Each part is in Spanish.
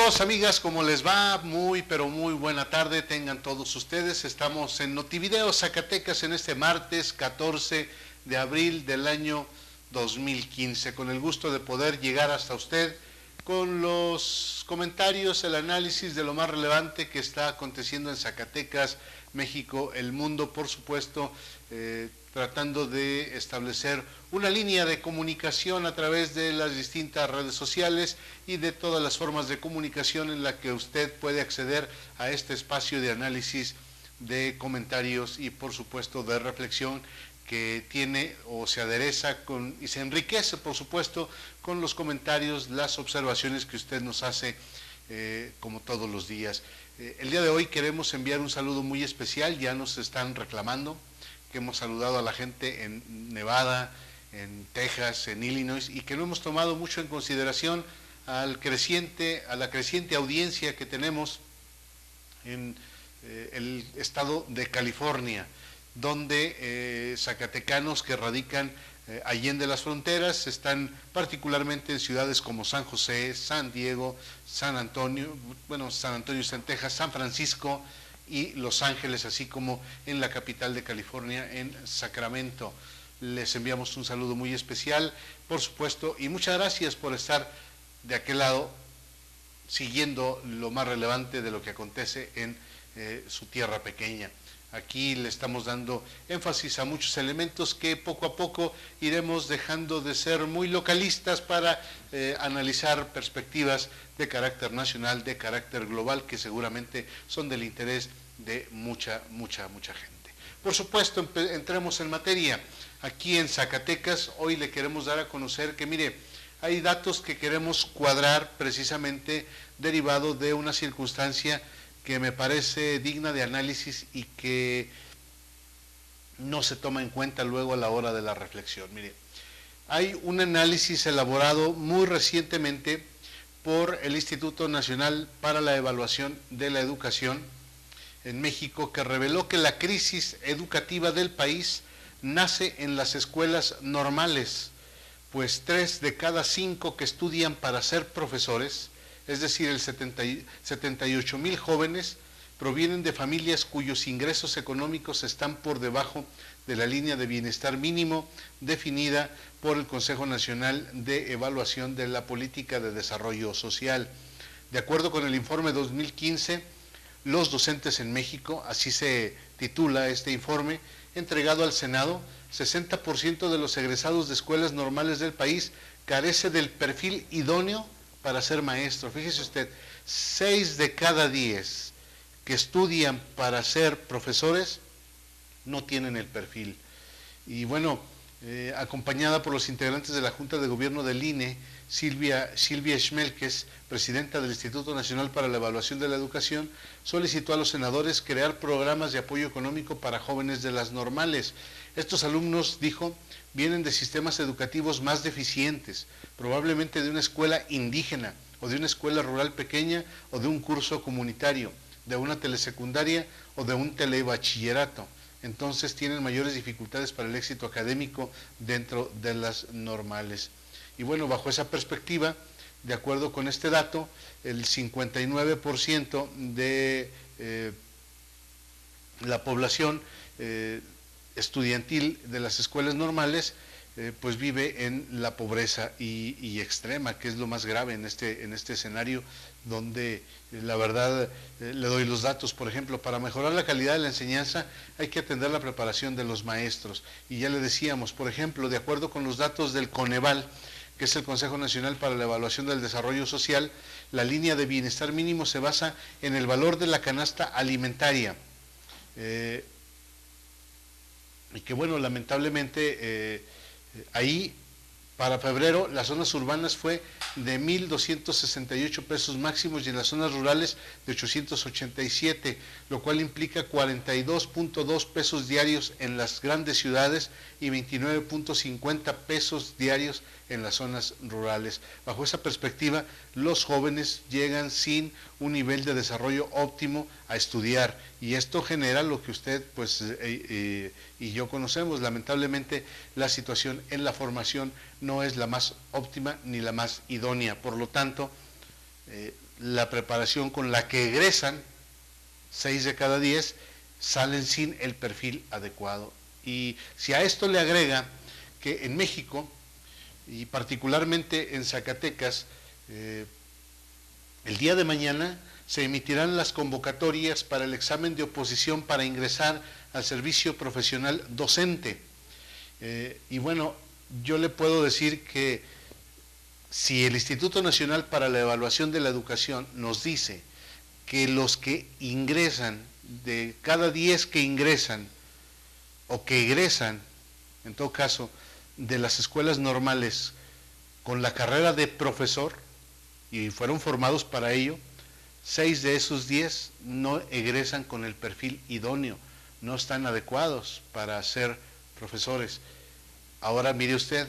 Amigos, amigas, ¿cómo les va? Muy, pero muy buena tarde tengan todos ustedes. Estamos en Notivideo Zacatecas en este martes 14 de abril del año 2015, con el gusto de poder llegar hasta usted con los comentarios, el análisis de lo más relevante que está aconteciendo en Zacatecas, México, el mundo, por supuesto, tratando de establecer una línea de comunicación a través de las distintas redes sociales y de todas las formas de comunicación en la que usted puede acceder a este espacio de análisis, de comentarios y por supuesto de reflexión que tiene o se adereza con y se enriquece por supuesto con los comentarios, las observaciones que usted nos hace como todos los días. El día de hoy queremos enviar un saludo muy especial, ya nos están reclamando que hemos saludado a la gente en Nevada, en Texas, en Illinois, y que no hemos tomado mucho en consideración a la creciente audiencia que tenemos en el estado de California, donde zacatecanos que radican allende las fronteras están particularmente en ciudades como San José, San Diego, San Antonio está en Texas, San Francisco y Los Ángeles, así como en la capital de California, en Sacramento. Les enviamos un saludo muy especial, por supuesto, y muchas gracias por estar de aquel lado siguiendo lo más relevante de lo que acontece en su tierra pequeña. Aquí le estamos dando énfasis a muchos elementos que poco a poco iremos dejando de ser muy localistas para analizar perspectivas de carácter nacional, de carácter global, que seguramente son del interés de mucha gente. Por supuesto, entremos en materia. Aquí en Zacatecas, hoy le queremos dar a conocer que, mire, hay datos que queremos cuadrar precisamente derivado de una circunstancia que me parece digna de análisis y que no se toma en cuenta luego a la hora de la reflexión. Mire, hay un análisis elaborado muy recientemente por el Instituto Nacional para la Evaluación de la Educación en México, que reveló que la crisis educativa del país nace en las escuelas normales, pues 3 de cada 5 que estudian para ser profesores, es decir, el 78,000 jóvenes, provienen de familias cuyos ingresos económicos están por debajo de la línea de bienestar mínimo definida por el Consejo Nacional de Evaluación de la Política de Desarrollo Social. De acuerdo con el informe 2015, los docentes en México, así se titula este informe, entregado al Senado, 60% de los egresados de escuelas normales del país carece del perfil idóneo para ser maestro. Fíjese usted, 6 de cada 10 que estudian para ser profesores no tienen el perfil. Y bueno, acompañada por los integrantes de la Junta de Gobierno del INE, Silvia Schmelkes, presidenta del Instituto Nacional para la Evaluación de la Educación, solicitó a los senadores crear programas de apoyo económico para jóvenes de las normales. Estos alumnos, dijo, vienen de sistemas educativos más deficientes, probablemente de una escuela indígena o de una escuela rural pequeña o de un curso comunitario, de una telesecundaria o de un telebachillerato. Entonces tienen mayores dificultades para el éxito académico dentro de las normales. Y bueno, bajo esa perspectiva, de acuerdo con este dato, el 59% de la población estudiantil de las escuelas normales pues vive en la pobreza y extrema, que es lo más grave en este escenario, donde la verdad le doy los datos. Por ejemplo, para mejorar la calidad de la enseñanza hay que atender la preparación de los maestros, y ya le decíamos, por ejemplo, de acuerdo con los datos del Coneval, que es el Consejo Nacional para la Evaluación del Desarrollo Social, la línea de bienestar mínimo se basa en el valor de la canasta alimentaria, y que bueno, lamentablemente ahí para febrero las zonas urbanas fue de 1,268 pesos máximos y en las zonas rurales de 887, lo cual implica 42.2 pesos diarios en las grandes ciudades y 29.50 pesos diarios en las zonas rurales. Bajo esa perspectiva, los jóvenes llegan sin un nivel de desarrollo óptimo a estudiar, y esto genera lo que usted y yo conocemos. Lamentablemente, la situación en la formación no es la más óptima ni la más idónea. Por lo tanto, la preparación con la que egresan, 6 de cada 10 salen sin el perfil adecuado. Y si a esto le agrega que en México, y particularmente en Zacatecas, el día de mañana se emitirán las convocatorias para el examen de oposición para ingresar al servicio profesional docente. Y bueno, yo le puedo decir que si el Instituto Nacional para la Evaluación de la Educación nos dice que los que ingresan, de cada 10 que ingresan, o que egresan, en todo caso, de las escuelas normales con la carrera de profesor, y fueron formados para ello, 6 de esos 10 no egresan con el perfil idóneo, no están adecuados para ser profesores. Ahora mire usted,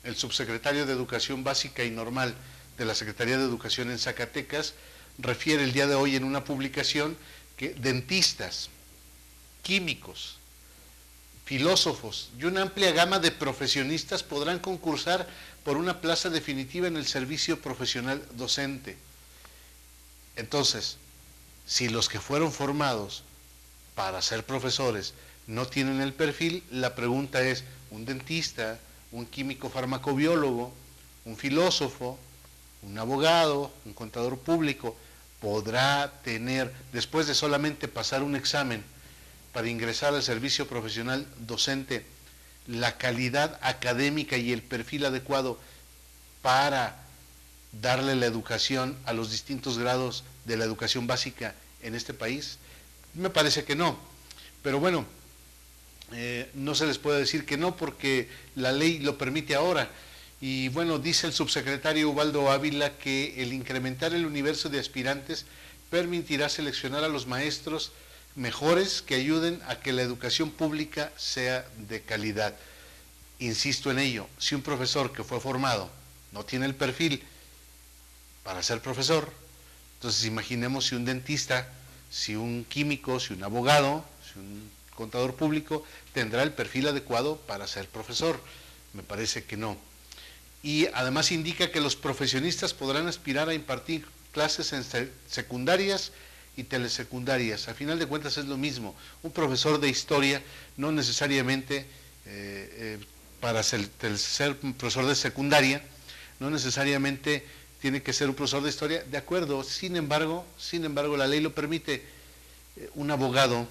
el subsecretario de Educación Básica y Normal de la Secretaría de Educación en Zacatecas refiere el día de hoy en una publicación que dentistas, químicos, filósofos y una amplia gama de profesionistas podrán concursar por una plaza definitiva en el servicio profesional docente. Entonces, si los que fueron formados para ser profesores no tienen el perfil, la pregunta es, ¿un dentista, un químico farmacobiólogo, un filósofo, un abogado, un contador público, podrá tener, después de solamente pasar un examen para ingresar al servicio profesional docente, la calidad académica y el perfil adecuado para darle la educación a los distintos grados de la educación básica en este país? Me parece que no, pero bueno, no se les puede decir que no porque la ley lo permite ahora. Y bueno, dice el subsecretario Ubaldo Ávila que el incrementar el universo de aspirantes permitirá seleccionar a los maestros mejores que ayuden a que la educación pública sea de calidad. Insisto en ello, si un profesor que fue formado no tiene el perfil para ser profesor, entonces imaginemos si un dentista, si un químico, si un abogado, si un contador público tendrá el perfil adecuado para ser profesor. Me parece que no. Y además indica que los profesionistas podrán aspirar a impartir clases en secundarias y telesecundarias. A final de cuentas es lo mismo. Un profesor de historia no necesariamente, para ser profesor de secundaria, no necesariamente tiene que ser un profesor de historia, de acuerdo. Sin embargo, la ley lo permite. Un abogado,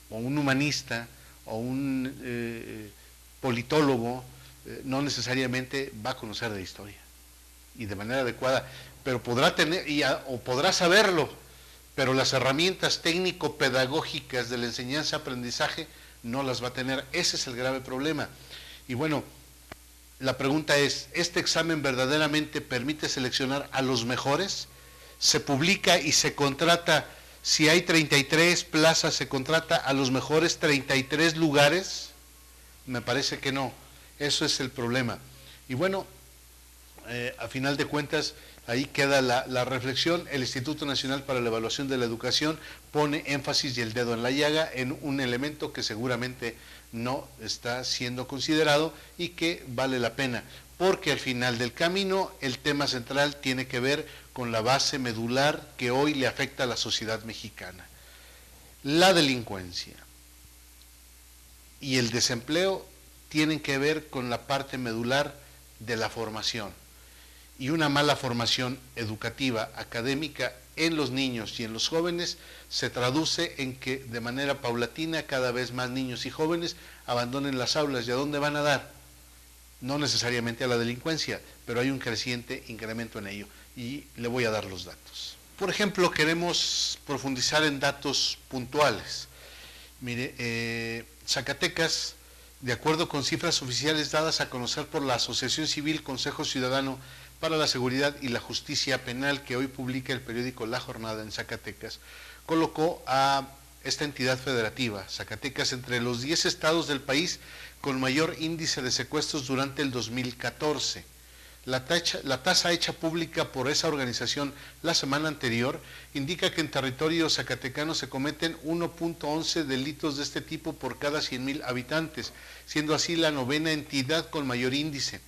o un humanista, o un politólogo, no necesariamente va a conocer de historia y de manera adecuada, pero podrá tener o podrá saberlo, pero las herramientas técnico-pedagógicas de la enseñanza-aprendizaje no las va a tener. Ese es el grave problema. Y bueno, la pregunta es, ¿este examen verdaderamente permite seleccionar a los mejores? ¿Se publica y se contrata? Si hay 33 plazas, ¿se contrata a los mejores 33 lugares? Me parece que no. Eso es el problema. Y bueno, a final de cuentas, ahí queda la reflexión. El Instituto Nacional para la Evaluación de la Educación pone énfasis y el dedo en la llaga en un elemento que seguramente no está siendo considerado y que vale la pena, porque al final del camino el tema central tiene que ver con la base medular que hoy le afecta a la sociedad mexicana. La delincuencia y el desempleo tienen que ver con la parte medular de la formación. Y una mala formación educativa, académica en los niños y en los jóvenes se traduce en que de manera paulatina cada vez más niños y jóvenes abandonen las aulas. ¿Y a dónde van a dar? No necesariamente a la delincuencia, pero hay un creciente incremento en ello. Y le voy a dar los datos. Por ejemplo, queremos profundizar en datos puntuales. Mire, Zacatecas, de acuerdo con cifras oficiales dadas a conocer por la Asociación Civil Consejo Ciudadano para la Seguridad y la Justicia Penal, que hoy publica el periódico La Jornada en Zacatecas, colocó a esta entidad federativa, Zacatecas, entre los 10 estados del país con mayor índice de secuestros durante el 2014. La tasa hecha pública por esa organización la semana anterior indica que en territorio zacatecano se cometen 1.11 delitos de este tipo por cada 100,000 habitantes, siendo así la novena entidad con mayor índice.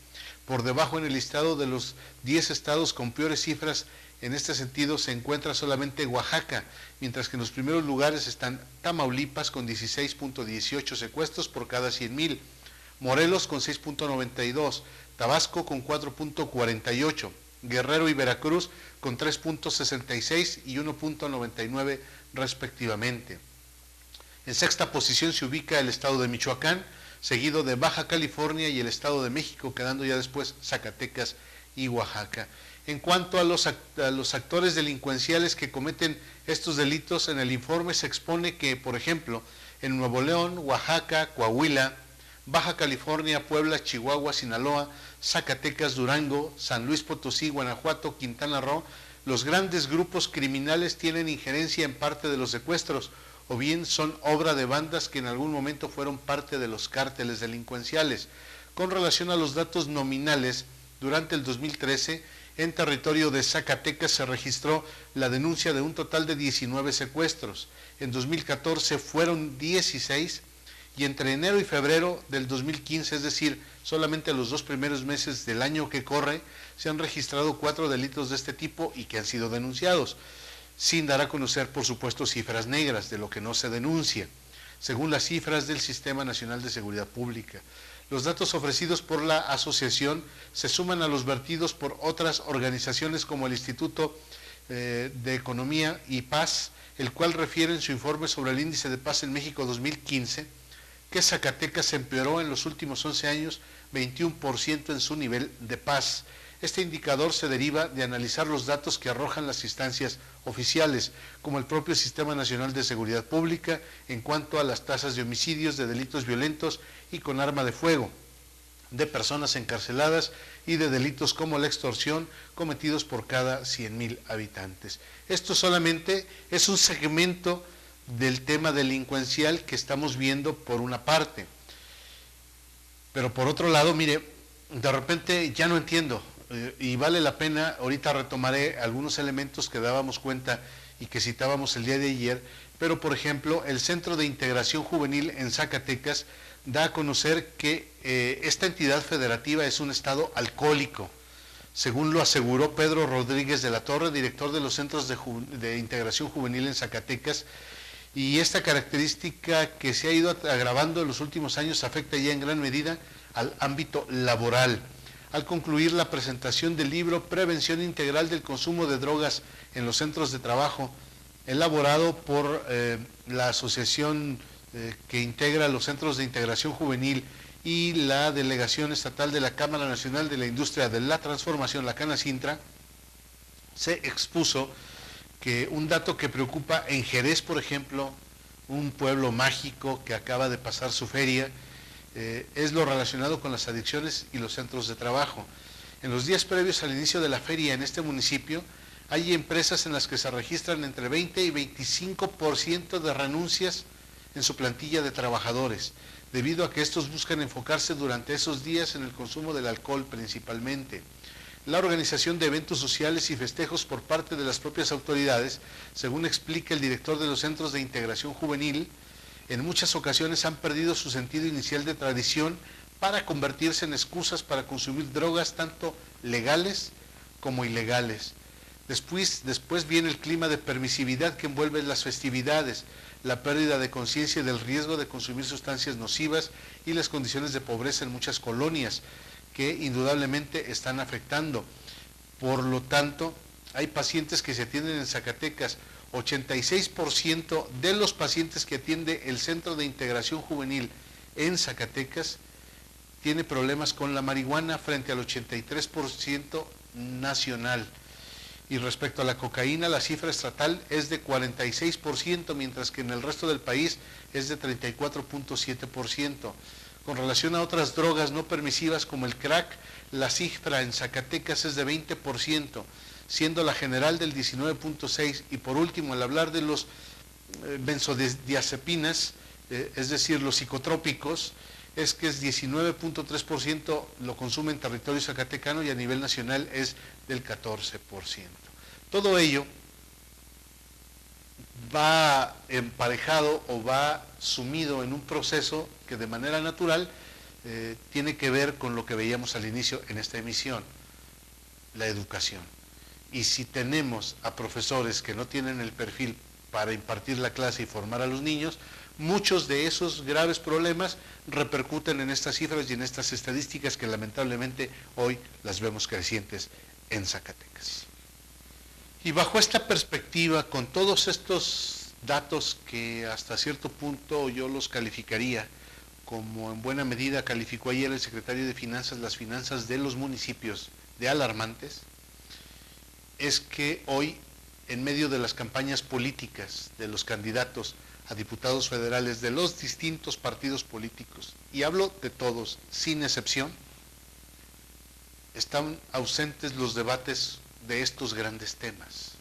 Por debajo en el listado de los 10 estados con peores cifras En este sentido se encuentra solamente Oaxaca, mientras que en los primeros lugares están Tamaulipas con 16.18 secuestros por cada 100,000, Morelos con 6.92, Tabasco con 4.48, Guerrero y Veracruz con 3.66 y 1.99 respectivamente. En sexta posición se ubica el estado de Michoacán, seguido de Baja California y el estado de México, quedando ya después Zacatecas y Oaxaca. En cuanto a los actores delincuenciales que cometen estos delitos, en el informe se expone que, por ejemplo, en Nuevo León, Oaxaca, Coahuila, Baja California, Puebla, Chihuahua, Sinaloa, Zacatecas, Durango, San Luis Potosí, Guanajuato, Quintana Roo, los grandes grupos criminales tienen injerencia en parte de los secuestros, o bien son obra de bandas que en algún momento fueron parte de los cárteles delincuenciales. Con relación a los datos nominales, durante el 2013, en territorio de Zacatecas se registró la denuncia de un total de 19 secuestros. En 2014 fueron 16 y entre enero y febrero del 2015, es decir, solamente los 2 primeros meses del año que corre, se han registrado 4 delitos de este tipo y que han sido denunciados, sin dar a conocer, por supuesto, cifras negras de lo que no se denuncia, según las cifras del Sistema Nacional de Seguridad Pública. Los datos ofrecidos por la asociación se suman a los vertidos por otras organizaciones como el Instituto de Economía y Paz, el cual refiere en su informe sobre el Índice de Paz en México 2015, que Zacatecas empeoró en los últimos 11 años 21% en su nivel de paz. Este indicador se deriva de analizar los datos que arrojan las instancias oficiales, como el propio Sistema Nacional de Seguridad Pública, en cuanto a las tasas de homicidios, de delitos violentos y con arma de fuego, de personas encarceladas y de delitos como la extorsión cometidos por cada 100,000 habitantes. Esto solamente es un segmento del tema delincuencial que estamos viendo por una parte. Pero por otro lado, mire, de repente ya no entiendo, y vale la pena, ahorita retomaré algunos elementos que dábamos cuenta y que citábamos el día de ayer, pero por ejemplo, el Centro de Integración Juvenil en Zacatecas da a conocer que esta entidad federativa es un estado alcohólico, según lo aseguró Pedro Rodríguez de la Torre, director de los Centros de Integración Juvenil en Zacatecas, y esta característica que se ha ido agravando en los últimos años afecta ya en gran medida al ámbito laboral. Al concluir la presentación del libro Prevención Integral del Consumo de Drogas en los Centros de Trabajo, elaborado por la asociación que integra los Centros de Integración Juvenil y la Delegación Estatal de la Cámara Nacional de la Industria de la Transformación, la Canacintra, se expuso que un dato que preocupa en Jerez, por ejemplo, un pueblo mágico que acaba de pasar su feria, es lo relacionado con las adicciones y los centros de trabajo. En los días previos al inicio de la feria en este municipio, hay empresas en las que se registran entre 20 y 25% de renuncias en su plantilla de trabajadores, debido a que estos buscan enfocarse durante esos días en el consumo del alcohol principalmente. La organización de eventos sociales y festejos por parte de las propias autoridades, según explica el director de los Centros de Integración Juvenil, en muchas ocasiones han perdido su sentido inicial de tradición para convertirse en excusas para consumir drogas tanto legales como ilegales. Después viene el clima de permisividad que envuelve las festividades, la pérdida de conciencia del riesgo de consumir sustancias nocivas y las condiciones de pobreza en muchas colonias que indudablemente están afectando. Por lo tanto, hay pacientes que se atienden en Zacatecas. 86% de los pacientes que atiende el Centro de Integración Juvenil en Zacatecas tiene problemas con la marihuana frente al 83% nacional. Y respecto a la cocaína, la cifra estatal es de 46%, mientras que en el resto del país es de 34.7%. Con relación a otras drogas no permisivas como el crack, la cifra en Zacatecas es de 20%, siendo la general del 19.6%, y por último, al hablar de los benzodiazepinas, es decir, los psicotrópicos, es que es 19.3% lo consume en territorio zacatecano y a nivel nacional es del 14%. Todo ello va emparejado o va sumido en un proceso que de manera natural tiene que ver con lo que veíamos al inicio en esta emisión, la educación. Y si tenemos a profesores que no tienen el perfil para impartir la clase y formar a los niños, muchos de esos graves problemas repercuten en estas cifras y en estas estadísticas que lamentablemente hoy las vemos crecientes en Zacatecas. Y bajo esta perspectiva, con todos estos datos que hasta cierto punto yo los calificaría, como en buena medida calificó ayer el secretario de Finanzas, las finanzas de los municipios de alarmantes, es que hoy, en medio de las campañas políticas de los candidatos a diputados federales de los distintos partidos políticos, y hablo de todos, sin excepción, están ausentes los debates de estos grandes temas,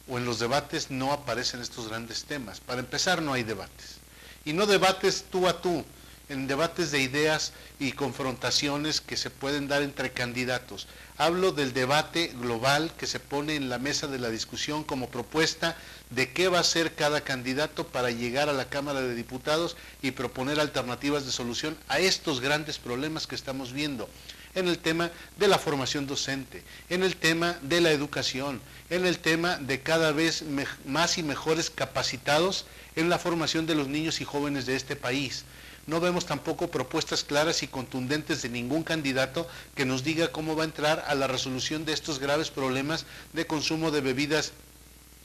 o en los debates no aparecen estos grandes temas. Para empezar, no hay debates, y no debates tú a tú, en debates de ideas y confrontaciones que se pueden dar entre candidatos. Hablo del debate global que se pone en la mesa de la discusión como propuesta de qué va a hacer cada candidato para llegar a la Cámara de Diputados y proponer alternativas de solución a estos grandes problemas que estamos viendo, en el tema de la formación docente, en el tema de la educación, en el tema de cada vez más y mejores capacitados en la formación de los niños y jóvenes de este país. No vemos tampoco propuestas claras y contundentes de ningún candidato que nos diga cómo va a entrar a la resolución de estos graves problemas de consumo de bebidas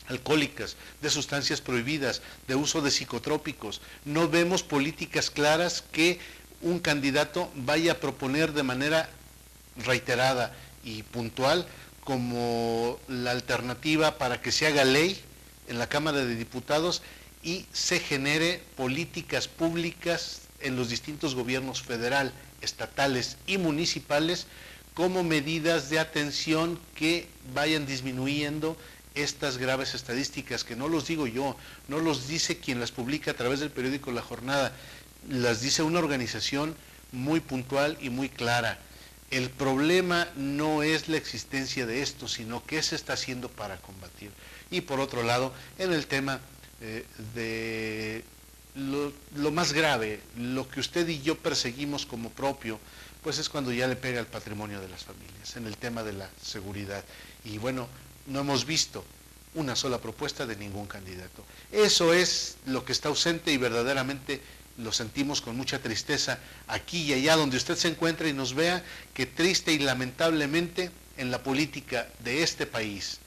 alcohólicas, de sustancias prohibidas, de uso de psicotrópicos. No vemos políticas claras que un candidato vaya a proponer de manera reiterada y puntual como la alternativa para que se haga ley en la Cámara de Diputados y se genere políticas públicas en los distintos gobiernos federal, estatales y municipales como medidas de atención que vayan disminuyendo estas graves estadísticas, que no los digo yo, no los dice quien las publica a través del periódico La Jornada, las dice una organización muy puntual y muy clara. El problema no es la existencia de esto, sino qué se está haciendo para combatir. Y por otro lado, en el tema de lo más grave, lo que usted y yo perseguimos como propio, pues es cuando ya le pega al patrimonio de las familias, en el tema de la seguridad. Y bueno, no hemos visto una sola propuesta de ningún candidato. Eso es lo que está ausente y verdaderamente lo sentimos con mucha tristeza aquí y allá donde usted se encuentra y nos vea, que triste y lamentablemente en la política de este país,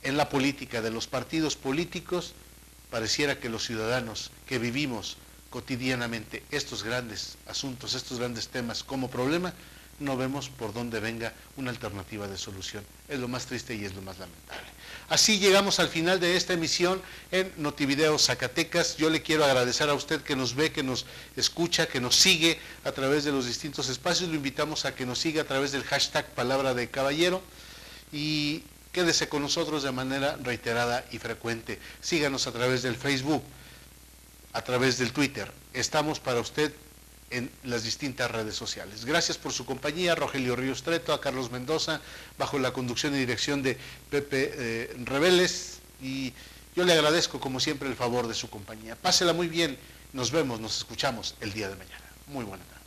en la política de los partidos políticos, pareciera que los ciudadanos que vivimos cotidianamente estos grandes asuntos, estos grandes temas como problema, no vemos por dónde venga una alternativa de solución. Es lo más triste y es lo más lamentable. Así llegamos al final de esta emisión en Notivideo Zacatecas. Yo le quiero agradecer a usted que nos ve, que nos escucha, que nos sigue a través de los distintos espacios. Lo invitamos a que nos siga a través del hashtag Palabra de Caballero y quédese con nosotros de manera reiterada y frecuente. Síganos a través del Facebook, a través del Twitter. Estamos para usted en las distintas redes sociales. Gracias por su compañía, Rogelio Ríos Treto, a Carlos Mendoza, bajo la conducción y dirección de Pepe Reveles, y yo le agradezco como siempre el favor de su compañía. Pásela muy bien, nos vemos, nos escuchamos el día de mañana. Muy buena tarde.